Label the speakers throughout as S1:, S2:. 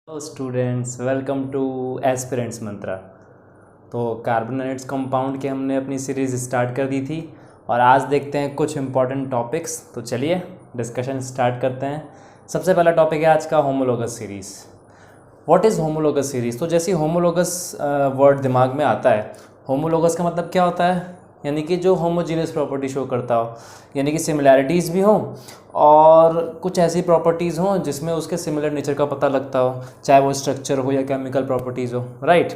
S1: Hello students, welcome to aspirants Mantra. तो carbonates compound की हमने अपनी सीरीज़ स्टार्ट कर दी थी और आज देखते हैं कुछ इंपॉर्टेंट टॉपिक्स। तो चलिए डिस्कशन स्टार्ट करते हैं। सबसे पहला टॉपिक है आज का homologous series. What is homologous series? तो जैसे होमोलोगस वर्ड दिमाग में आता है, होमोलोगस का मतलब क्या होता है? यानी कि जो होमोजीनियस प्रॉपर्टी शो करता हो, यानी कि सिमिलैरिटीज़ भी हों और कुछ ऐसी प्रॉपर्टीज़ हों जिसमें उसके सिमिलर नेचर का पता लगता हो, चाहे वो स्ट्रक्चर हो या केमिकल प्रॉपर्टीज़ हो, राइट।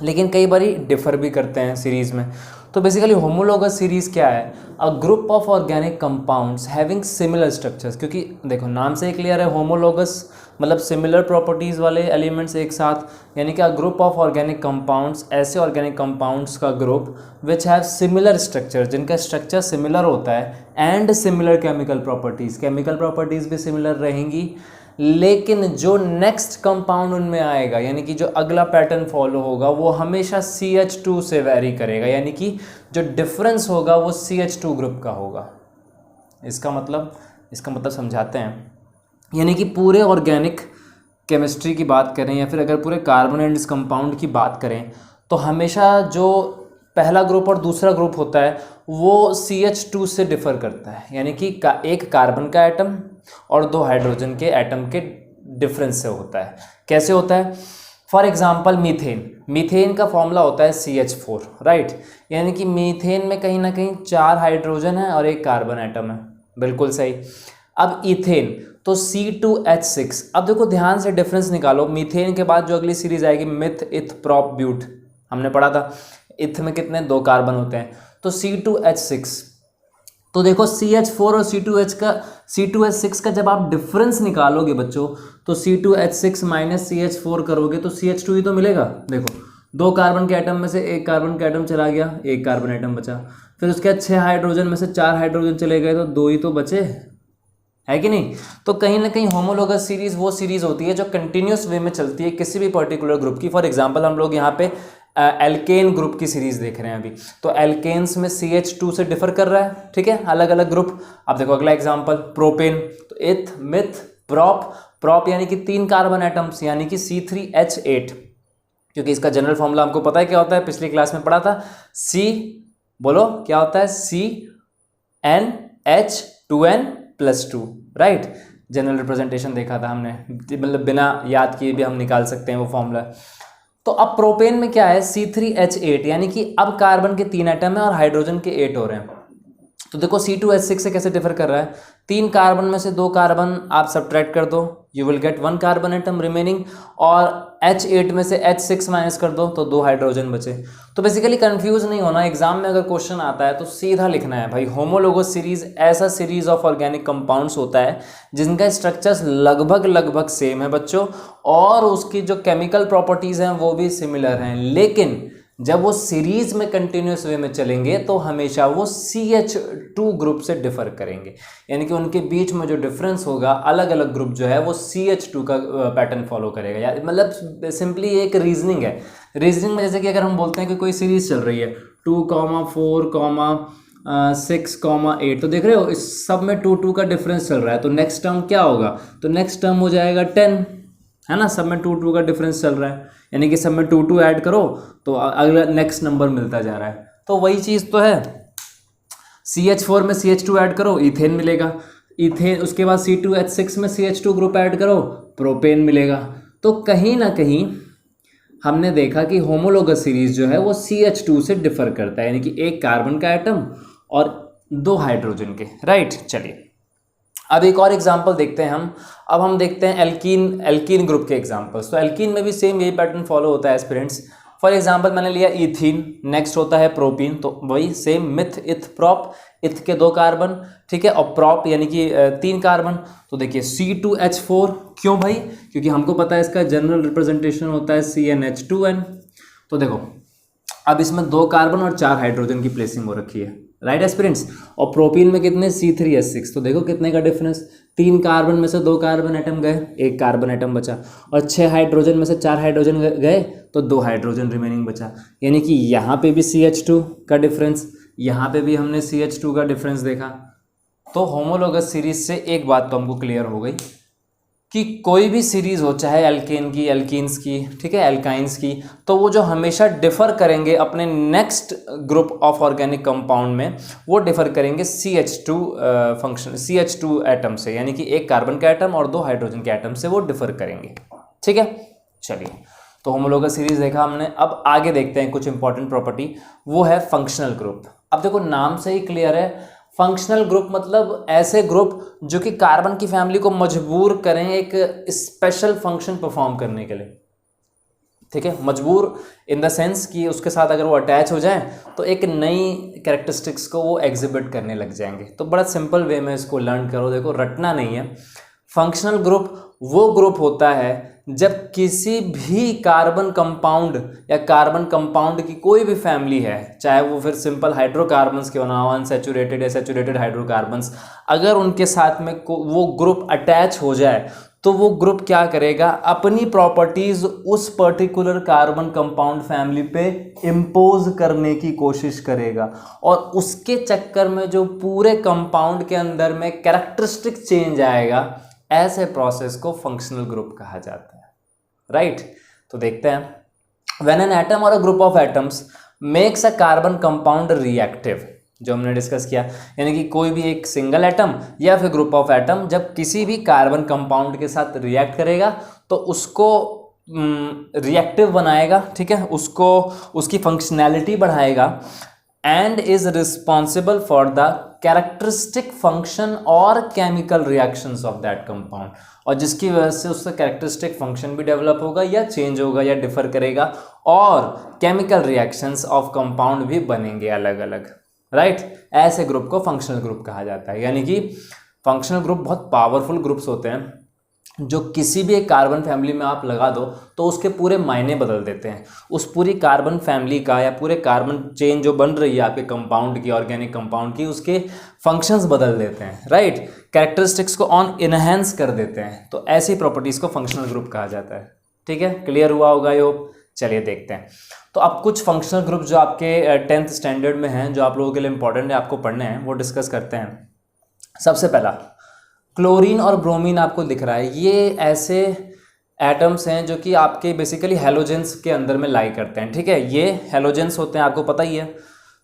S1: लेकिन कई बार डिफ़र भी करते हैं सीरीज़ में। तो बेसिकली होमोलोगस सीरीज़ क्या है? A group of organic compounds having similar structures. क्योंकि देखो नाम से ही क्लियर है, होमोलोगस मतलब सिमिलर प्रॉपर्टीज़ वाले एलिमेंट्स एक साथ, यानी कि a group of organic compounds, ऐसे ऑर्गेनिक कंपाउंड्स का group which have similar structure, जिनका स्ट्रक्चर सिमिलर होता है, and similar chemical properties, chemical properties भी सिमिलर रहेंगी। लेकिन जो नेक्स्ट कंपाउंड उनमें आएगा, यानी कि जो अगला पैटर्न फॉलो होगा, वो हमेशा CH2 से वेरी करेगा, यानी कि जो डिफरेंस होगा वो CH2 ग्रुप का होगा। इसका मतलब समझाते हैं। यानी कि पूरे ऑर्गेनिक केमिस्ट्री की बात करें या फिर अगर पूरे कार्बोनेट्स कंपाउंड की बात करें, तो हमेशा जो पहला ग्रुप और दूसरा ग्रुप होता है वो CH2 से डिफ़र करता है, यानी कि एक कार्बन का एटम और दो हाइड्रोजन के एटम के डिफरेंस से होता है। कैसे होता है? फॉर एग्जांपल मीथेन का फॉर्मूला होता है CH4, राइट। यानी कि मीथेन में कहीं ना कहीं 4 हाइड्रोजन है और एक कार्बन एटम है, बिल्कुल सही। अब इथेन तो C2H6। अब देखो ध्यान से डिफरेंस निकालो, मीथेन के बाद जो अगली सीरीज आएगी मिथ इथ प्रोप ब्यूट, हमने पढ़ा था। इथ में कितने 2 कार्बन होते हैं, तो C2H6। तो देखो CH4 और C2H6 का जब आप डिफरेंस निकालोगे बच्चों, तो C2H6 माइनस CH4 करोगे तो CH2 ही तो मिलेगा। देखो 2 कार्बन के एटम में से एक कार्बन का एटम चला गया, एक कार्बन एटम बचा। फिर उसके बाद 6 हाइड्रोजन में से 4 हाइड्रोजन चले गए तो 2 ही तो बचे, है कि नहीं। तो कहीं ना कहीं होमोलोगस सीरीज वो सीरीज होती है जो कंटिन्यूस वे में चलती है किसी भी पर्टिकुलर ग्रुप की। फॉर एग्जांपल हम लोग यहाँ पे एल्केन ग्रुप की सीरीज देख रहे हैं अभी, तो एल्केन्स में CH2 से डिफर कर रहा है, ठीक है, अलग अलग ग्रुप। अब देखो अगला एग्जांपल प्रोपेन, तो इथ मिथ प्रोप यानी कि 3 कार्बन एटम्स, यानी कि C3H8। क्योंकि इसका जनरल फॉर्मूला हमको पता है क्या होता है, पिछली क्लास में पढ़ा था। बोलो क्या होता है? CnH2n+2, right. जनरल रिप्रेजेंटेशन देखा था हमने, मतलब बिना याद किए भी हम निकाल सकते हैं वो फॉर्मूला। तो अब प्रोपेन में क्या है? C3H8, यानी कि अब कार्बन के 3 एटम है और हाइड्रोजन के 8 हो रहे हैं। तो देखो C2H6 से कैसे डिफर कर रहा है, 3 कार्बन में से 2 कार्बन आप सब्ट्रैक्ट कर दो, you will get 1 carbon atom remaining, और H8 में से H6 माइनस कर दो तो 2 हाइड्रोजन बचे। तो बेसिकली कंफ्यूज नहीं होना, एग्जाम में अगर क्वेश्चन आता है तो सीधा लिखना है भाई, होमोलोगस सीरीज ऐसा सीरीज ऑफ ऑर्गेनिक कंपाउंड्स होता है जिनका स्ट्रक्चर्स लगभग सेम है बच्चों, और उसकी जो केमिकल प्रॉपर्टीज हैं वो भी सिमिलर हैं। लेकिन जब वो सीरीज में कंटिन्यूस वे में चलेंगे तो हमेशा वो CH2 ग्रुप से डिफर करेंगे, यानी कि उनके बीच में जो डिफरेंस होगा, अलग अलग ग्रुप जो है वो CH2 का पैटर्न फॉलो करेगा। यार मतलब सिंपली एक रीजनिंग है। रीजनिंग में जैसे कि अगर हम बोलते हैं कि कोई सीरीज चल रही है 2,4,6,8, तो देख रहे हो इस सब में 2 का डिफरेंस चल रहा है, तो नेक्स्ट टर्म क्या होगा? तो नेक्स्ट टर्म हो जाएगा 10, है ना। सब में 2 का डिफरेंस चल रहा है, यानी कि सब में 2 ऐड करो तो अगला नेक्स्ट नंबर मिलता जा रहा है। तो वही चीज़ तो है, CH4 में CH2 ऐड करो, इथेन मिलेगा। इथेन उसके बाद C2H6 में CH2 ग्रुप ऐड करो, प्रोपेन मिलेगा। तो कहीं ना कहीं हमने देखा कि होमोलोगस सीरीज जो है वो CH2 से डिफर करता है, यानी कि एक कार्बन का एटम और 2 हाइड्रोजन के, राइट। चलिए अब एक और एग्जांपल देखते हैं हम। अब हम देखते हैं एल्कीन ग्रुप के एग्जांपल्स। तो एल्कीन में भी सेम यही पैटर्न फॉलो होता है एस्पिरेंट्स। फॉर एग्जांपल मैंने लिया इथीन, नेक्स्ट होता है प्रोपीन, तो वही सेम मिथ इथ प्रोप, इथ के 2 कार्बन, ठीक है, और प्रोप यानी कि 3 कार्बन। तो देखिए C2H4, क्यों भाई? क्योंकि हमको पता है इसका जनरल रिप्रेजेंटेशन होता है CnH2n। तो देखो अब इसमें 2 कार्बन और 4 हाइड्रोजन की प्लेसिंग हो रखी है, राइट एस्पिरेंट्स। और प्रोपीन में कितने? C3H6। तो देखो कितने का डिफरेंस, 3 कार्बन में से 2 कार्बन एटम गए, एक कार्बन एटम बचा, और 6 हाइड्रोजन में से 4 हाइड्रोजन गए तो 2 हाइड्रोजन रिमेनिंग बचा। यानी कि यहाँ पे भी CH2 का डिफरेंस, यहाँ पे भी हमने CH2 का डिफरेंस देखा। तो होमोलोगस सीरीज से एक बात तो हमको क्लियर हो गई कि कोई भी सीरीज़ हो, चाहे एल्केन की, एल्कीन्स की, ठीक है, एल्काइंस की, तो वो जो हमेशा डिफ़र करेंगे अपने next group of organic compound में, वो डिफ़र करेंगे CH2 फंक्शन, CH2 एटम से, यानी कि एक कार्बन का एटम और 2 हाइड्रोजन के एटम से वो डिफ़र करेंगे। ठीक है, चलिए, तो होमोलोगस सीरीज़ देखा हमने। अब आगे देखते हैं कुछ इंपॉर्टेंट प्रॉपर्टी, वो है फंक्शनल ग्रुप। अब देखो नाम से ही क्लियर है, फंक्शनल ग्रुप मतलब ऐसे ग्रुप जो कि कार्बन की फैमिली को मजबूर करें एक स्पेशल फंक्शन परफॉर्म करने के लिए। ठीक है, मजबूर इन द सेंस कि उसके साथ अगर वो अटैच हो जाए तो एक नई कैरेक्टरिस्टिक्स को वो एग्जिबिट करने लग जाएंगे। तो बड़ा सिंपल वे में इसको लर्न करो, देखो रटना नहीं है। फंक्शनल ग्रुप वो ग्रुप होता है जब किसी भी कार्बन कंपाउंड या कार्बन कंपाउंड की कोई भी फैमिली है, चाहे वो फिर सिंपल हाइड्रोकार्बन्स क्यों ना हो, अनसैचुरेटेड या सैचुरेटेड हाइड्रोकार्बन्स, अगर उनके साथ में वो ग्रुप अटैच हो जाए तो वो ग्रुप क्या करेगा, अपनी प्रॉपर्टीज उस पर्टिकुलर कार्बन कंपाउंड फैमिली पे इम्पोज करने की कोशिश करेगा, और उसके चक्कर में जो पूरे कंपाउंड के अंदर में कैरेक्टरिस्टिक चेंज आएगा, ऐसे प्रोसेस को फंक्शनल ग्रुप कहा जाता है। राइट, तो देखते हैं। व्हेन एन एटम और a group of atoms makes a carbon compound reactive, जो हमने डिस्कस किया, यानी कि कोई भी एक सिंगल एटम या फिर ग्रुप ऑफ एटम जब किसी भी कार्बन कंपाउंड के साथ रिएक्ट करेगा तो उसको रिएक्टिव बनाएगा, ठीक है, उसको उसकी फंक्शनैलिटी बढ़ाएगा, and is responsible for the characteristic function और chemical reactions of that compound, और जिसकी वजह से उसका कैरेक्टरिस्टिक फंक्शन भी डेवलप होगा या चेंज होगा या डिफर करेगा, और केमिकल रिएक्शंस ऑफ कंपाउंड भी बनेंगे अलग अलग। राइट, ऐसे ग्रुप को फंक्शनल ग्रुप कहा जाता है। यानी कि फंक्शनल ग्रुप बहुत पावरफुल ग्रुप्स होते हैं जो किसी भी एक कार्बन फैमिली में आप लगा दो तो उसके पूरे मायने बदल देते हैं, उस पूरी कार्बन फैमिली का या पूरे कार्बन चेन जो बन रही है आपके कंपाउंड की, ऑर्गेनिक कंपाउंड की, उसके फंक्शंस बदल देते हैं। राइट, कैरेक्टरिस्टिक्स को ऑन इनहेंस कर देते हैं, तो ऐसी प्रॉपर्टीज़ को फंक्शनल ग्रुप कहा जाता है। ठीक है, क्लियर हुआ होगा ये? चलिए देखते हैं। तो अब कुछ फंक्शनल ग्रुप जो आपके 10th स्टैंडर्ड में हैं, जो आप लोगों के लिए इंपॉर्टेंट है, आपको पढ़ने हैं, वो डिस्कस करते हैं। सबसे पहला क्लोरीन और ब्रोमीन आपको दिख रहा है, ये ऐसे एटम्स हैं जो कि आपके बेसिकली हेलोजेंस के अंदर में लाई करते हैं। ठीक है, ये हेलोजेंस होते हैं, आपको पता ही है।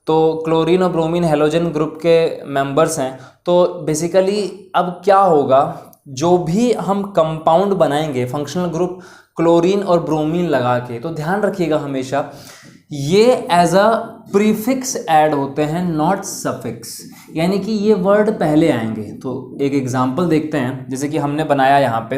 S1: तो क्लोरीन और ब्रोमीन हेलोजन ग्रुप के मेंबर्स हैं। तो बेसिकली अब क्या होगा, जो भी हम कंपाउंड बनाएंगे फंक्शनल ग्रुप क्लोरीन और ब्रोमीन लगा के, तो ध्यान रखिएगा हमेशा ये एज अ प्रीफिक्स ऐड होते हैं, नॉट सफिक्स, यानी कि ये वर्ड पहले आएंगे। तो एक एग्जांपल देखते हैं, जैसे कि हमने बनाया यहाँ पे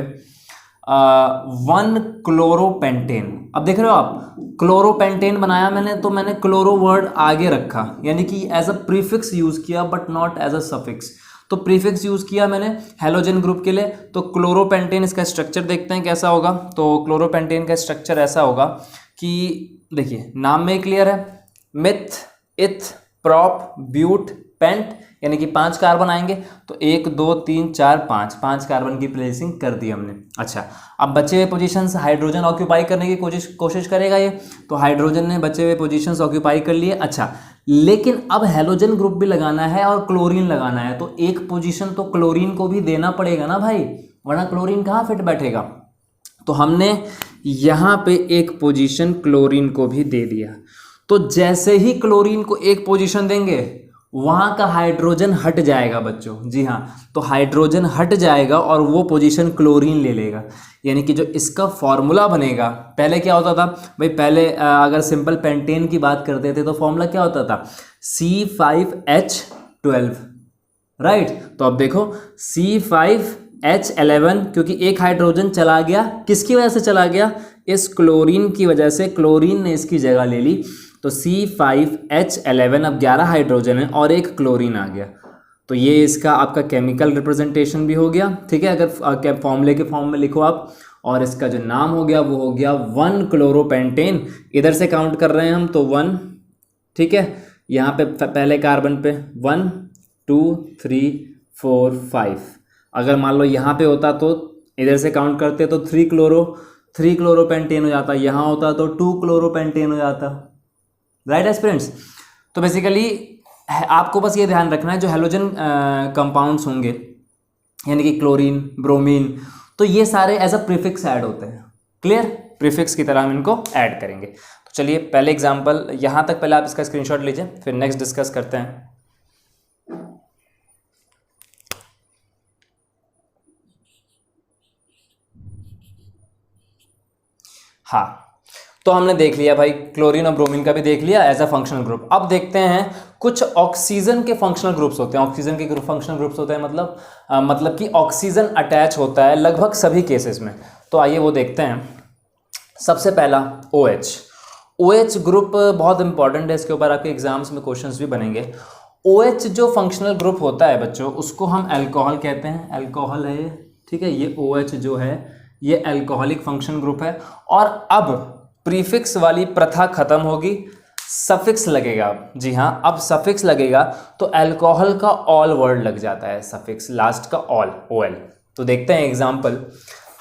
S1: 1 क्लोरोपेंटेन। अब देख रहे हो आप, क्लोरोपेंटेन बनाया मैंने, तो मैंने क्लोरो वर्ड आगे रखा, यानी कि एज अ प्रीफिक्स यूज़ किया but not as a suffix. तो प्रीफिक्स यूज़ किया मैंने हेलोजन ग्रुप के लिए। तो क्लोरोपेंटेन, इसका स्ट्रक्चर देखते हैं कैसा होगा। तो क्लोरोपेंटेन का स्ट्रक्चर ऐसा होगा कि देखिए नाम में क्लियर है, मिथ, इथ, प्रॉप, ब्यूट, पेंट, यानी कि 5 कार्बन आएंगे। तो 1 2 3 4 5 कार्बन की प्लेसिंग कर दी हमने। अच्छा, अब बचे हुए पोजीशंस हाइड्रोजन ऑक्यूपाई करने की कोशिश करेगा ये, तो हाइड्रोजन ने बचे हुए पोजीशंस ऑक्यूपाई कर लिए। अच्छा, लेकिन अब हेलोजन ग्रुप भी लगाना है और क्लोरीन लगाना है, तो एक पोजीशन तो क्लोरीन को भी देना पड़ेगा ना भाई, वरना क्लोरीन कहाँ फिट बैठेगा। तो हमने यहाँ पे एक पोजीशन क्लोरीन को भी दे दिया। तो जैसे ही क्लोरीन को एक पोजीशन देंगे, वहाँ का हाइड्रोजन हट जाएगा बच्चों। जी हाँ, तो हाइड्रोजन हट जाएगा और वो पोजीशन क्लोरीन ले लेगा। यानी कि जो इसका फॉर्मूला बनेगा, पहले क्या होता था भाई, पहले अगर सिंपल पेंटेन की बात करते थे तो फॉर्मूला क्या होता था, C5H12। राइट, तो अब देखो C5H11, क्योंकि एक हाइड्रोजन चला गया, किसकी वजह से चला गया, इस क्लोरीन की वजह से, क्लोरीन ने इसकी जगह ले ली। तो C5H11, अब 11 हाइड्रोजन है और एक क्लोरीन आ गया। तो ये इसका आपका केमिकल रिप्रेजेंटेशन भी हो गया। ठीक है, अगर फॉर्मूले के फॉर्म में लिखो आप, और इसका जो नाम हो गया वो हो गया 1 क्लोरोपेंटेन। इधर से काउंट कर रहे हैं हम, तो 1, ठीक है, यहाँ पे पहले कार्बन पे 1 2 3 4 5। अगर मान लो यहाँ पे होता तो इधर से काउंट करते तो 3 क्लोरोपेंटेन हो जाता, यहाँ होता तो 2 क्लोरोपेंटेन हो जाता। राइट एस्पिरेंट्स, तो बेसिकली आपको बस ये ध्यान रखना है, जो हेलोजन कंपाउंड्स होंगे यानी कि क्लोरीन, ब्रोमीन, तो ये सारे एज अ प्रीफिक्स ऐड होते हैं। क्लियर? प्रीफिक्स की तरह हम इनको ऐड करेंगे। तो चलिए पहले एग्जांपल यहाँ तक पहले आप इसका स्क्रीनशॉट लीजिए, फिर नेक्स्ट डिस्कस करते हैं। हाँ, तो हमने देख लिया भाई, क्लोरीन और ब्रोमीन का भी देख लिया एज अ फंक्शनल ग्रुप। अब देखते हैं कुछ ऑक्सीजन के फंक्शनल ग्रुप्स होते हैं। ऑक्सीजन के फंक्शनल ग्रुप्स होते हैं मतलब कि ऑक्सीजन अटैच होता है लगभग सभी केसेस में। तो आइए वो देखते हैं। सबसे पहला OH। OH ग्रुप बहुत इंपॉर्टेंट है, इसके ऊपर आपके एग्जाम्स में क्वेश्चंस भी बनेंगे। OH जो फंक्शनल ग्रुप होता है बच्चों, उसको हम अल्कोहल कहते हैं। अल्कोहल है ये, ठीक है। ये OH जो है ये अल्कोहलिक फंक्शन ग्रुप है। और अब प्रीफिक्स वाली प्रथा खत्म होगी, सफिक्स लगेगा। जी हाँ, अब सफिक्स लगेगा तो अल्कोहल का ऑल वर्ड लग जाता है, सफिक्स लास्ट का ऑल, OL। तो देखते हैं एग्जाम्पल।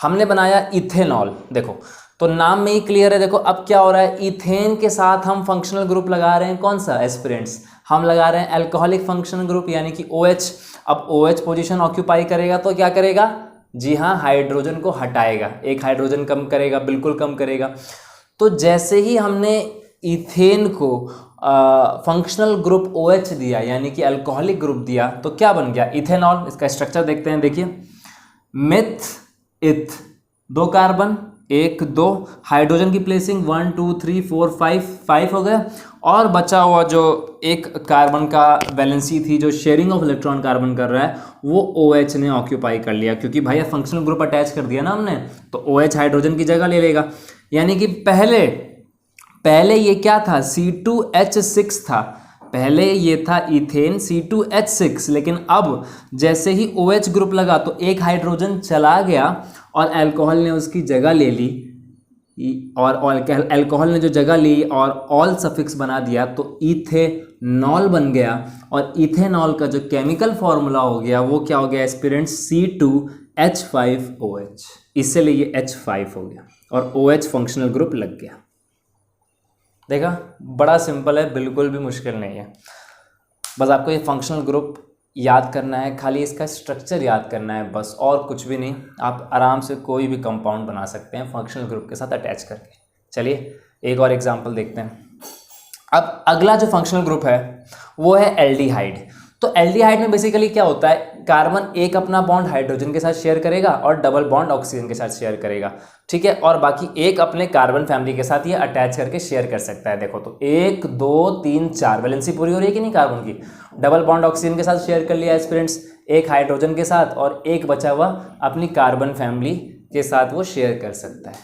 S1: हमने बनाया इथेनॉल, देखो तो नाम में ही क्लियर है। देखो अब क्या हो रहा है, इथेन के साथ हम फंक्शनल ग्रुप लगा रहे हैं। कौन सा? एस्पिरेंट्स। हम लगा रहे हैं अल्कोहलिक फंक्शनल ग्रुप यानी कि OH। अब OH पोजीशन ऑक्यूपाई करेगा तो क्या करेगा? जी हाँ, हाइड्रोजन को हटाएगा, एक हाइड्रोजन कम करेगा, बिल्कुल कम करेगा। तो जैसे ही हमने इथेन को फंक्शनल ग्रुप OH दिया यानी कि अल्कोहलिक ग्रुप दिया, तो क्या बन गया? इथेनॉल। इसका स्ट्रक्चर देखते हैं, देखिए मिथ इथ, 2 कार्बन, 1 2 हाइड्रोजन की प्लेसिंग 1 2 3 4 5 हो गया। और बचा हुआ जो एक कार्बन का वैलेंसी थी, जो शेयरिंग ऑफ इलेक्ट्रॉन कार्बन कर रहा है, वो OH ने ऑक्यूपाई कर लिया। क्योंकि भाई फंक्शनल ग्रुप अटैच कर दिया ना हमने, तो OH हाइड्रोजन की जगह ले लेगा। यानी कि पहले ये क्या था? C2H6 था। पहले ये था इथेन C2H6, लेकिन अब जैसे ही OH ग्रुप लगा तो एक हाइड्रोजन चला गया और अल्कोहल ने उसकी जगह ले ली। और अल्कोहल ने जो जगह ली और ऑल सफिक्स बना दिया तो इथेनॉल बन गया। और इथेनॉल का जो केमिकल फॉर्मूला हो गया वो क्या हो गया एस्पिरेंट्स? C2H5OH। इसलिए ये H5 हो गया और OH फंक्शनल ग्रुप लग गया। देखा, बड़ा सिंपल है, बिल्कुल भी मुश्किल नहीं है। बस आपको ये फंक्शनल ग्रुप याद करना है, खाली इसका स्ट्रक्चर याद करना है बस, और कुछ भी नहीं। आप आराम से कोई भी कंपाउंड बना सकते हैं फंक्शनल ग्रुप के साथ अटैच करके। चलिए एक और एग्जांपल देखते हैं। अब अगला जो फंक्शनल ग्रुप है वो है एल्डिहाइड। तो एल्डिहाइड में बेसिकली क्या होता है, कार्बन एक अपना बॉन्ड हाइड्रोजन के साथ शेयर करेगा और डबल बॉन्ड ऑक्सीजन के साथ शेयर करेगा, ठीक है। और बाकी एक अपने कार्बन फैमिली के साथ ये अटैच करके शेयर कर सकता है। देखो तो 1 2 3 4 वैलेंसी पूरी हो रही है कि नहीं कार्बन की। डबल बॉन्ड ऑक्सीजन के साथ शेयर कर लिया एस्पिरेंट्स, एक हाइड्रोजन के साथ, और एक बचा हुआ अपनी कार्बन फैमिली के साथ वो शेयर कर सकता है।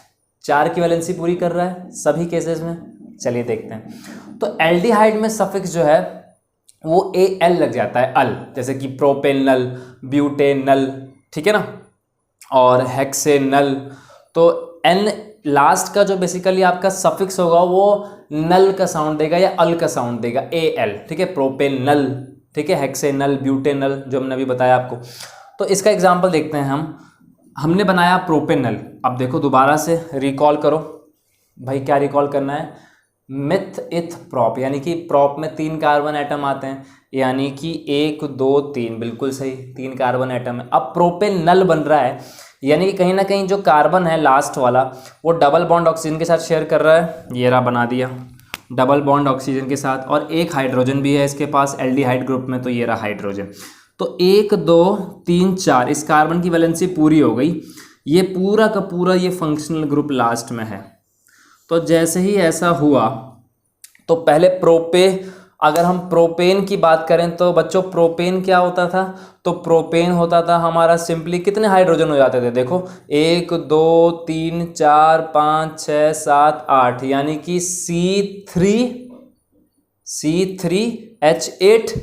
S1: 4 की वैलेंसी पूरी कर रहा है सभी केसेस में। चलिए देखते हैं। तो एल्डिहाइड में सफिक्स जो है वो AL लग जाता है, अल, जैसे कि प्रोपेनल, ब्यूटेनल, ठीक है ना, और हेक्सेनल। तो N लास्ट का जो बेसिकली आपका सफिक्स होगा वो नल का साउंड देगा या अल का साउंड देगा, AL, ठीक है। प्रोपेनल, ठीक है, हेक्सेनल, ब्यूटेनल जो हमने अभी बताया आपको। तो इसका एग्जांपल देखते हैं हमने बनाया प्रोपेनल। अब देखो दोबारा से रिकॉल करो भाई, क्या रिकॉल करना है? मिथ इथ प्रॉप, यानी कि प्रॉप में 3 कार्बन एटम आते हैं, यानी कि 1 2 3, बिल्कुल सही, 3 कार्बन एटम है। अब प्रोपेनल बन रहा है, यानी कि कहीं ना कहीं जो कार्बन है लास्ट वाला वो डबल बॉन्ड ऑक्सीजन के साथ शेयर कर रहा है। ये रहा, बना दिया डबल बॉन्ड ऑक्सीजन के साथ, और एक हाइड्रोजन भी है इसके पास एल्डिहाइड ग्रुप में, तो ये रहा हाइड्रोजन। तो 1 2 3 4 इस कार्बन की वैलेंसी पूरी हो गई। ये पूरा का पूरा ये फंक्शनल ग्रुप लास्ट में है। तो जैसे ही ऐसा हुआ तो पहले अगर हम प्रोपेन की बात करें तो बच्चों प्रोपेन क्या होता था? तो प्रोपेन होता था हमारा सिंपली, कितने हाइड्रोजन हो जाते थे? देखो 1 2 3 4 5 6 7 8, यानी कि C3H8।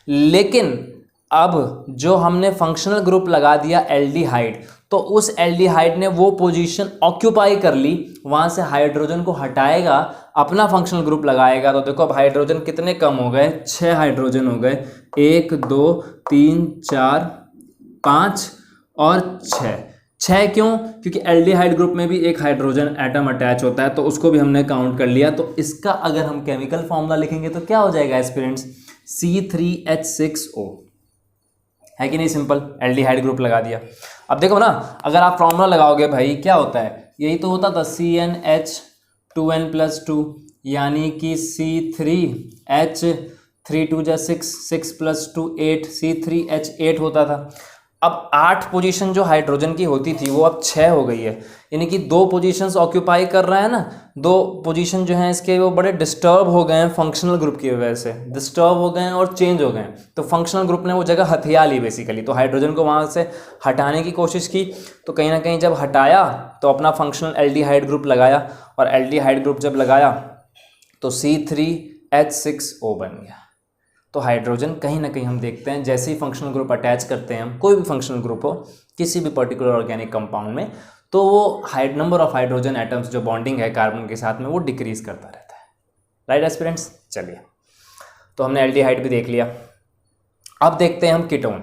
S1: लेकिन अब जो हमने फंक्शनल ग्रुप लगा दिया एल्डिहाइड, तो उस एल्डिहाइड ने वो पोजीशन ऑक्यूपाई कर ली, वहां से हाइड्रोजन को हटाएगा, अपना फंक्शनल ग्रुप लगाएगा। तो देखो अब हाइड्रोजन कितने कम हो गए? 6 हाइड्रोजन हो गए, 1 2 3 4 5 और 6 क्यों? क्योंकि एल्डिहाइड ग्रुप में भी एक हाइड्रोजन एटम अटैच होता है, तो उसको भी हमने काउंट कर लिया। तो इसका अगर हम केमिकल फॉर्मूला लिखेंगे तो क्या हो जाएगा एस्पिरेंट्स? C3H6O, है कि नहीं? सिंपल, एल्डिहाइड ग्रुप लगा दिया। अब देखो ना, अगर आप फॉर्मूला लगाओगे भाई क्या होता है, यही तो होता था CnH2n+2 यानी कि C3H3 2 जा 6, 6+2 8 C3H8 होता था। अब 8 पोजीशन जो हाइड्रोजन की होती थी वो अब 6 हो गई है, यानी कि 2 पोजीशंस ऑक्यूपाई कर रहा है ना, 2 पोजीशन जो हैं इसके वो बड़े डिस्टर्ब हो गए हैं फंक्शनल ग्रुप की वजह से, डिस्टर्ब हो गए हैं और चेंज हो गए हैं। तो फंक्शनल ग्रुप ने वो जगह हथिया ली बेसिकली, तो हाइड्रोजन को वहाँ से हटाने की कोशिश की, तो कहीं ना कहीं जब हटाया तो अपना फंक्शनल एल्डिहाइड ग्रुप लगाया, और एल्डिहाइड ग्रुप जब लगाया तो C3H6O बन गया। तो हाइड्रोजन कहीं ना कहीं हम देखते हैं जैसे ही फंक्शनल ग्रुप अटैच करते हैं हम, कोई भी फंक्शनल ग्रुप हो किसी भी पर्टिकुलर ऑर्गेनिक कंपाउंड में, तो वो नंबर ऑफ हाइड्रोजन एटम्स जो बॉन्डिंग है कार्बन के साथ में वो डिक्रीज करता रहता है। राइट एस्पिरेंट्स, चलिए तो हमने एल्डिहाइड भी देख लिया। अब देखते हैं हम कीटोन।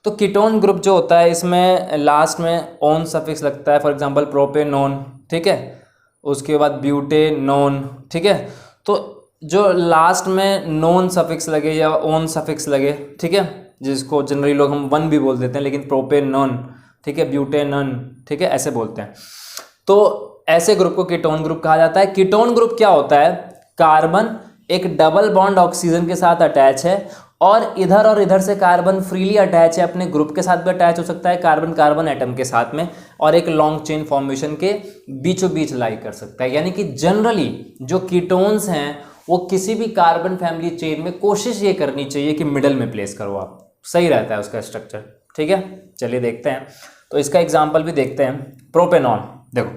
S1: तो कीटोन ग्रुप जो होता है इसमें लास्ट में ओन सफिक्स लगता है, फॉर एग्जांपल प्रोपेनोन, ठीक है, उसके बाद ब्यूटेनोन, ठीक है। तो जो लास्ट में नोन सफिक्स लगे या ओन सफिक्स लगे, ठीक है, जिसको जनरली लोग हम वन भी बोल देते हैं, लेकिन प्रोपेनोन, ठीक है, ब्यूटेनन, ठीक है, ऐसे बोलते हैं। तो ऐसे ग्रुप को कीटोन ग्रुप कहा जाता है। कीटोन ग्रुप क्या होता है, कार्बन एक डबल बॉन्ड ऑक्सीजन के साथ अटैच है और इधर से कार्बन फ्रीली अटैच है, अपने ग्रुप के साथ भी अटैच हो सकता है, कार्बन कार्बन एटम के साथ में, और एक लॉन्ग चेन फॉर्मेशन के बीचों बीच लाई कर सकता है। यानी कि जनरली जो कीटोन्स हैं वो किसी भी कार्बन फैमिली चेन में कोशिश ये करनी चाहिए कि मिडल में प्लेस करो आप, सही रहता है उसका स्ट्रक्चर, ठीक है। चलिए देखते हैं, तो इसका एग्जांपल भी देखते हैं। प्रोपेनॉन देखो,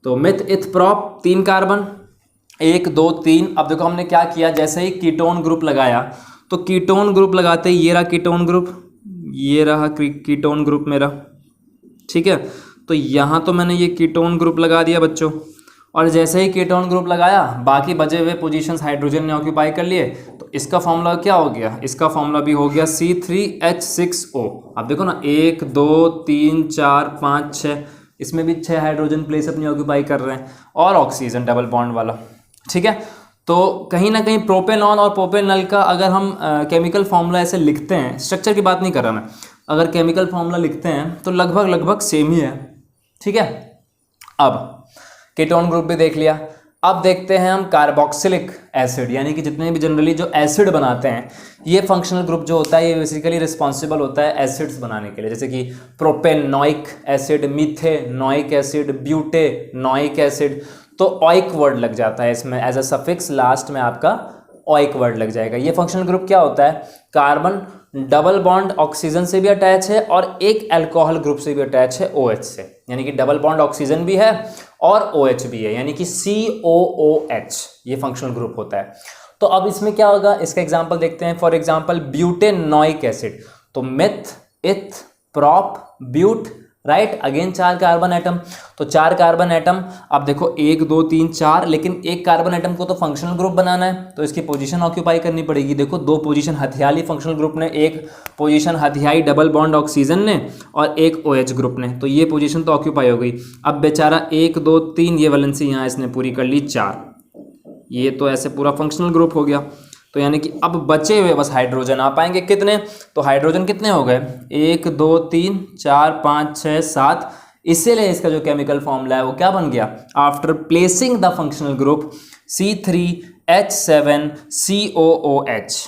S1: तो मिथ इथ प्रोप 3 कार्बन, 1 2 3। अब देखो हमने क्या किया, जैसे ही कीटोन ग्रुप लगाया तो कीटोन ग्रुप लगाते ही ये रहा कीटोन ग्रुप, ये रहा कीटोन ग्रुप मेरा, ठीक है। तो यहाँ तो मैंने ये कीटोन ग्रुप लगा दिया बच्चों, और जैसे ही कीटोन ग्रुप लगाया बाकी बचे हुए पोजीशंस हाइड्रोजन ने ऑक्यूपाई कर लिए, तो इसका फॉर्मूला क्या हो गया, इसका फॉर्मूला भी हो गया C3H6O। अब देखो ना 1 2 3 4 5 6, इसमें भी 6 हाइड्रोजन प्लेस अपनी ऑक्यूपाई कर रहे हैं, और ऑक्सीजन डबल बॉन्ड वाला, ठीक है। तो कहीं ना कहीं प्रोपेनॉन और प्रोपेनल का अगर हम केमिकल फॉर्मूला ऐसे लिखते हैं, स्ट्रक्चर की बात नहीं कर रहा मैं, अगर केमिकल फॉर्मूला लिखते हैं तो लगभग सेम ही है, ठीक है। अब कीटोन ग्रुप भी देख लिया। अब देखते हैं हम कार्बोक्सिलिक एसिड, यानी कि जितने भी जनरली जो एसिड बनाते हैं, ये फंक्शनल ग्रुप जो होता है ये बेसिकली रिस्पॉन्सिबल होता है एसिड्स बनाने के लिए, जैसे कि propanoic acid, methanoic acid, butanoic acid. तो ऑइक वर्ड लग जाता है इसमें, एज अ सफिक्स लास्ट में आपका ऑइक वर्ड लग जाएगा। ये फंक्शनल ग्रुप क्या होता है, कार्बन डबल बॉन्ड ऑक्सीजन से भी अटैच है और एक अल्कोहल ग्रुप से भी अटैच है OH से, यानी कि डबल बॉन्ड ऑक्सीजन भी है और OH भी है, यानी कि COOH ये फंक्शनल ग्रुप होता है। तो अब इसमें क्या होगा, इसका एग्जांपल देखते हैं। फॉर एग्जांपल ब्यूटेनोइक एसिड, तो meth eth prop but, right, again 4 carbon atom, तो 4 कार्बन एटम। अब देखो 1 2 3 4, लेकिन एक कार्बन एटम को तो फंक्शनल ग्रुप बनाना है, तो इसकी पोजीशन ऑक्यूपाई करनी पड़ेगी। देखो 2 पोजीशन हथियाली फंक्शनल ग्रुप ने, एक पोजीशन हथियाई डबल बॉन्ड ऑक्सीजन ने, और एक OH ग्रुप ने, तो ये पोजीशन तो ऑक्यूपाई हो गई। अब बेचारा 1 2 3 ये वैलेंसी यहाँ इसने पूरी कर ली 4, ये तो ऐसे पूरा फंक्शनल ग्रुप हो गया। तो यानी कि अब बचे हुए बस हाइड्रोजन आ पाएंगे कितने, तो हाइड्रोजन कितने हो गए, 1 2 3 4 5 6 7। इसीलिए इसका जो केमिकल फॉर्मूला है वो क्या बन गया, after placing the functional group C3H7COOH।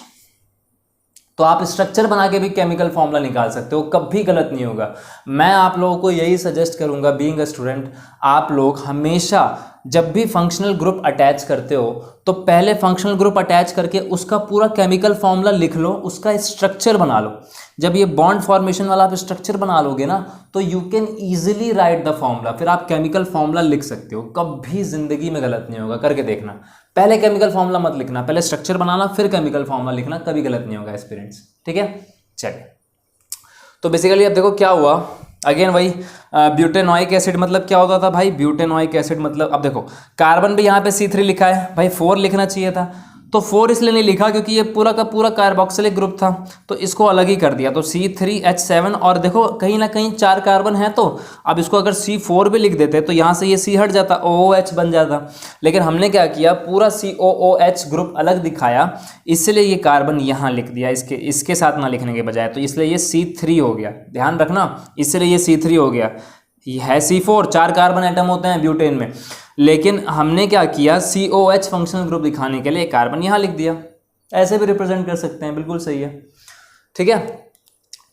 S1: तो आप स्ट्रक्चर बना के भी केमिकल फॉर्मूला निकाल सकते हो, कभी गलत नहीं होगा। मैं आप लोगों को यही सजेस्ट करूंगा, बीइंग अ स्टूडेंट, आप लोग हमेशा जब भी फंक्शनल ग्रुप अटैच करते हो तो पहले फंक्शनल ग्रुप अटैच करके उसका पूरा केमिकल फॉर्मूला लिख लो, उसका स्ट्रक्चर बना लो। जब ये बॉन्ड फॉर्मेशन वाला आप स्ट्रक्चर बना लोगे ना, तो you can easily right the formula, फिर आप केमिकल फॉर्मूला लिख सकते हो, कभी जिंदगी में गलत नहीं होगा, करके देखना। पहले केमिकल फॉर्मूला मत लिखना, पहले स्ट्रक्चर बनाना फिर केमिकल फॉर्मूला लिखना, कभी गलत नहीं होगा एस्पिरेंट्स, ठीक है। चलिए, तो बेसिकली अब देखो क्या हुआ, अगेन वही ब्यूटेनोइक एसिड मतलब क्या होता था भाई, ब्यूटेनोइक एसिड मतलब, अब देखो कार्बन भी यहाँ पे C3 लिखा है भाई, 4 लिखना चाहिए था, तो 4 इसलिए नहीं लिखा क्योंकि ये पूरा का पूरा कार्बोक्सिलिक ग्रुप था, तो इसको अलग ही कर दिया। तो C3H7, और देखो कहीं ना कहीं 4 कार्बन है, तो अब इसको अगर C4 भी लिख देते तो यहाँ से ये C हट जाता, OOH बन जाता। लेकिन हमने क्या किया, पूरा COOH ग्रुप अलग दिखाया, इसलिए ये कार्बन यहाँ लिख दिया इसके साथ ना लिखने के बजाय, तो इसलिए ये C3 हो गया। ध्यान रखना, इसलिए ये C3 हो गया। ये है C4, 4 कार्बन एटम होते हैं ब्यूटेन में, लेकिन हमने क्या किया, COH फंक्शनल ग्रुप दिखाने के लिए कार्बन यहाँ लिख दिया। ऐसे भी रिप्रेजेंट कर सकते हैं, बिल्कुल सही है। ठीक है,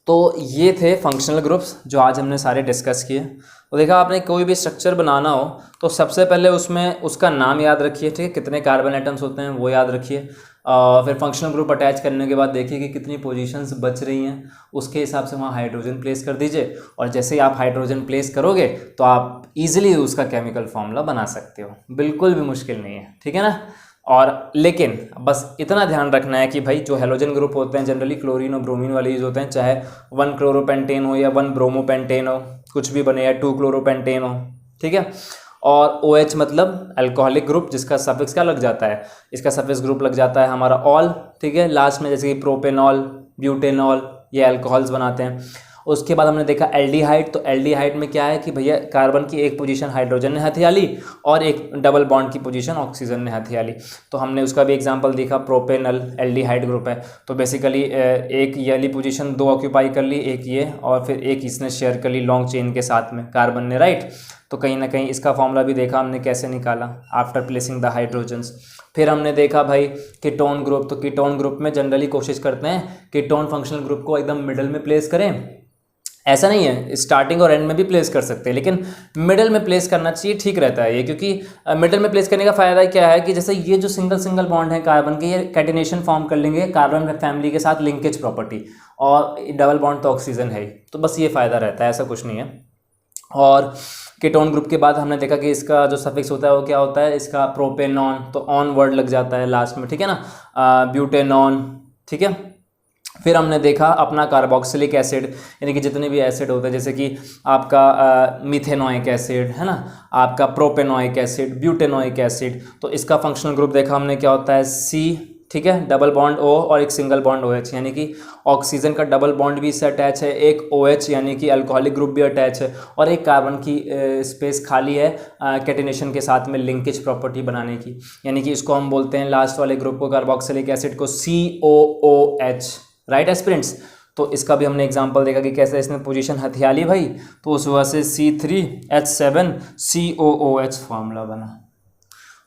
S1: तो ये थे फंक्शनल ग्रुप्स जो आज हमने सारे डिस्कस किए। तो देखा आपने, कोई भी स्ट्रक्चर बनाना हो तो सबसे पहले उसमें उसका नाम याद रखिए, ठीक है, कितने कार्बन एटम्स होते हैं वो याद रखिए। फिर फंक्शनल ग्रुप अटैच करने के बाद देखिए कि कितनी पोजीशंस बच रही हैं, उसके हिसाब से वहाँ हाइड्रोजन प्लेस कर दीजिए, और जैसे ही आप हाइड्रोजन प्लेस करोगे तो आप इजीली उसका केमिकल फॉर्मूला बना सकते हो, बिल्कुल भी मुश्किल नहीं है। ठीक है ना। और लेकिन बस इतना ध्यान रखना है कि भाई जो हेलोजन ग्रुप होते हैं जनरली क्लोरीन और ब्रोमीन वाले यूज होते हैं, चाहे 1 क्लोरोपेंटेन हो या 1 ब्रोमोपेंटेन हो, कुछ भी बने, या 2 क्लोरोपेंटेन हो। ठीक है। और OH मतलब अल्कोहलिक ग्रुप, जिसका सफिक्स क्या लग जाता है, इसका सफिक्स ग्रुप लग जाता है हमारा ऑल। ठीक है, लास्ट में, जैसे कि प्रोपेनॉल, ब्यूटेनॉल, ये अल्कोहल्स बनाते हैं। उसके बाद हमने देखा एल्डिहाइड, तो एल्डिहाइड में क्या है कि भैया कार्बन की एक पोजीशन हाइड्रोजन ने हथिया ली और एक डबल बॉन्ड की पोजीशन ऑक्सीजन ने हथिया ली, तो हमने उसका भी एग्जांपल देखा, प्रोपेनल एल्डिहाइड ग्रुप है। तो बेसिकली एक ये वाली पोजीशन 2 ऑक्यूपाई कर ली, एक ये, और फिर एक इसने शेयर कर ली लॉन्ग चेन के साथ में कार्बन ने, राइट। तो कहीं ना कहीं इसका फॉर्मूला भी देखा हमने कैसे निकाला, आफ्टर प्लेसिंग द हाइड्रोजन्स। फिर हमने देखा भाई कीटोन ग्रुप, तो कीटोन ग्रुप में जनरली कोशिश करते हैं कीटोन फंक्शनल ग्रुप को एकदम मिडल में प्लेस करें। ऐसा नहीं है, स्टार्टिंग और एंड में भी प्लेस कर सकते हैं, लेकिन मिडल में प्लेस करना चाहिए, ठीक रहता है ये, क्योंकि मिडल में प्लेस करने का फ़ायदा क्या है कि जैसे ये जो सिंगल बॉन्ड है कार्बन के, ये कैटिनेशन फॉर्म कर लेंगे कार्बन फैमिली के साथ, लिंकेज प्रॉपर्टी, और डबल बॉन्ड तो ऑक्सीजन है ही, तो बस ये फ़ायदा रहता है, ऐसा कुछ नहीं है। और कीटोन ग्रुप के बाद हमने देखा कि इसका जो सफिक्स होता है वो क्या होता है, इसका प्रोपेनॉन, तो ऑन वर्ड लग जाता है लास्ट में, ठीक है ना, ब्यूटेनॉन। ठीक है। फिर हमने देखा अपना कार्बोक्सिलिक एसिड, यानी कि जितने भी एसिड होते हैं, जैसे कि आपका मिथेनोइक एसिड है ना, आपका प्रोपेनोइक एसिड, ब्यूटेनोइक एसिड, तो इसका फंक्शनल ग्रुप देखा हमने क्या होता है, C। ठीक है, डबल बॉन्ड O और एक सिंगल बॉन्ड OH, यानी कि ऑक्सीजन का डबल बॉन्ड भी इससे अटैच है, एक OH यानी कि अल्कोहलिक ग्रुप भी अटैच है, और एक कार्बन की स्पेस खाली है कैटिनेशन के साथ में लिंकेज प्रॉपर्टी बनाने की, यानी कि इसको हम बोलते हैं लास्ट वाले ग्रुप को, कार्बोक्सिलिक एसिड को, COOH, राइट एस्पिरेंट्स। तो इसका भी हमने एग्जांपल देखा कि कैसे इसने पोजीशन हथिया ली भाई, तो उस वजह से C3H7 COOH फॉर्मूला बना।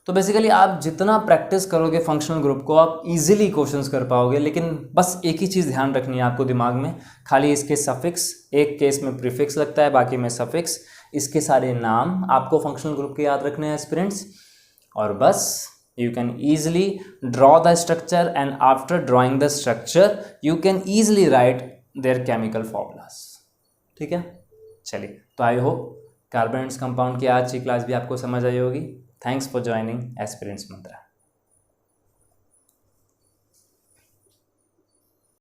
S1: तो बेसिकली आप जितना प्रैक्टिस करोगे फंक्शनल ग्रुप को, आप इजीली क्वेश्चंस कर पाओगे, लेकिन बस एक ही चीज़ ध्यान रखनी है आपको दिमाग में, खाली इसके सफिक्स, एक केस में प्रीफिक्स लगता है, बाकी में सफिक्स, इसके सारे नाम आपको फंक्शनल ग्रुप के याद रखने हैं एस्पिरेंट्स, और बस you can easily draw the structure, and after drawing the structure you can easily write their chemical formulas। ठीक है, चलिए, तो I hope carbon and compound की आज की क्लास भी आपको समझ आई होगी। Thanks for joining aspirants Mantra.